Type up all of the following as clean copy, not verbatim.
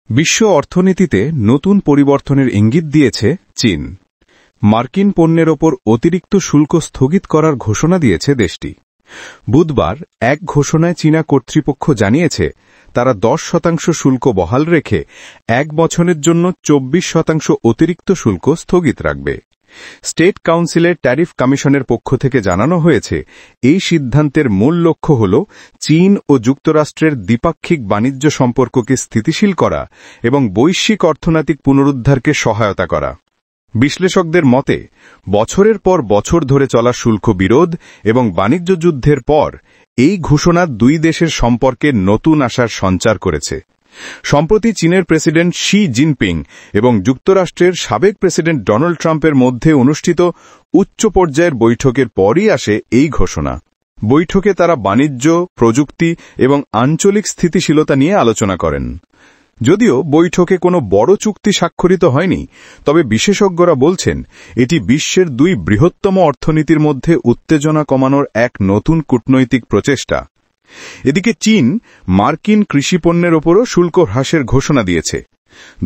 বিশ্ব অর্থনীতিতে নতুন পরিবর্তনের ইঙ্গিত দিয়েছে চীন। মার্কিন পণ্যের ওপর অতিরিক্ত শুল্ক স্থগিত করার ঘোষণা দিয়েছে দেশটি। বুধবার এক ঘোষণায় চীনা কর্তৃপক্ষ জানিয়েছে তারা 10% শুল্ক বহাল রেখে 1 বছরের জন্য 24% অতিরিক্ত শুল্ক স্থগিত রাখবে। স্টেট কাউন্সিলের ট্যারিফ কমিশনের পক্ষ থেকে জানানো হয়েছে এই সিদ্ধান্তের মূল লক্ষ্য হল চীন ও যুক্তরাষ্ট্রের দ্বিপাক্ষিক বাণিজ্য সম্পর্ককে স্থিতিশীল করা এবং বৈশ্বিক অর্থনৈতিক পুনরুদ্ধারকে সহায়তা করা। বিশ্লেষকদের মতে বছরের পর বছর ধরে চলা শুল্ক বিরোধ এবং বাণিজ্য যুদ্ধের পর এই ঘোষণা দুই দেশের সম্পর্কে নতুন আশার সঞ্চার করেছে। সম্প্রতি চীনের প্রেসিডেন্ট শি জিনপিং এবং যুক্তরাষ্ট্রের সাবেক প্রেসিডেন্ট ডোনাল্ড ট্রাম্পের মধ্যে অনুষ্ঠিত উচ্চ পর্যায়ের বৈঠকের পরই আসে এই ঘোষণা। বৈঠকে তারা বাণিজ্য, প্রযুক্তি এবং আঞ্চলিক স্থিতিশীলতা নিয়ে আলোচনা করেন। যদিও বৈঠকে কোনো বড় চুক্তি স্বাক্ষরিত হয়নি, তবে বিশেষজ্ঞরা বলছেন এটি বিশ্বের দুই বৃহত্তম অর্থনীতির মধ্যে উত্তেজনা কমানোর এক নতুন কূটনৈতিক প্রচেষ্টা। এদিকে চীন মার্কিন কৃষিপণ্যের ওপরও শুল্ক হ্রাসের ঘোষণা দিয়েছে।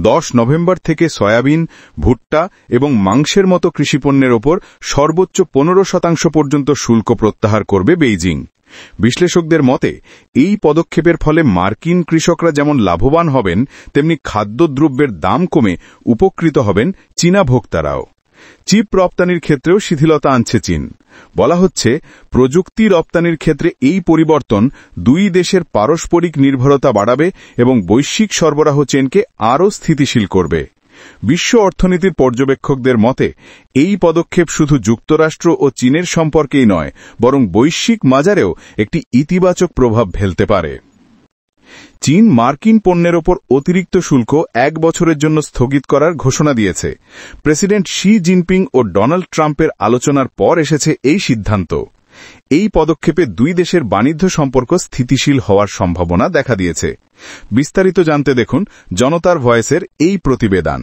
10 নভেম্বর থেকে সয়াবিন, ভুট্টা এবং মাংসের মতো কৃষিপণ্যের ওপর সর্বোচ্চ 15% পর্যন্ত শুল্ক প্রত্যাহার করবে বেইজিং। বিশ্লেষকদের মতে এই পদক্ষেপের ফলে মার্কিন কৃষকরা যেমন লাভবান হবেন, তেমনি খাদ্যদ্রব্যের দাম কমে উপকৃত হবেন চীনা ভোক্তারাও। চিপ রপ্তানির ক্ষেত্রেও শিথিলতা আনছে চীন। বলা হচ্ছে প্রযুক্তি রপ্তানির ক্ষেত্রে এই পরিবর্তন দুই দেশের পারস্পরিক নির্ভরতা বাড়াবে এবং বৈশ্বিক সরবরাহ চেনকে আরও স্থিতিশীল করবে। বিশ্ব অর্থনীতির পর্যবেক্ষকদের মতে এই পদক্ষেপ শুধু যুক্তরাষ্ট্র ও চীনের সম্পর্কেই নয়, বরং বৈশ্বিক বাজারেও একটি ইতিবাচক প্রভাব ফেলতে পারে। চীন মার্কিন পণ্যের ওপর অতিরিক্ত শুল্ক 1 বছরের জন্য স্থগিত করার ঘোষণা দিয়েছে। প্রেসিডেন্ট শি জিনপিং ও ডোনাল্ড ট্রাম্পের আলোচনার পর এসেছে এই সিদ্ধান্ত। এই পদক্ষেপে দুই দেশের বাণিজ্য সম্পর্ক স্থিতিশীল হওয়ার সম্ভাবনা দেখা দিয়েছে। বিস্তারিত জানতে দেখুন জনতার ভয়েসের এই প্রতিবেদন।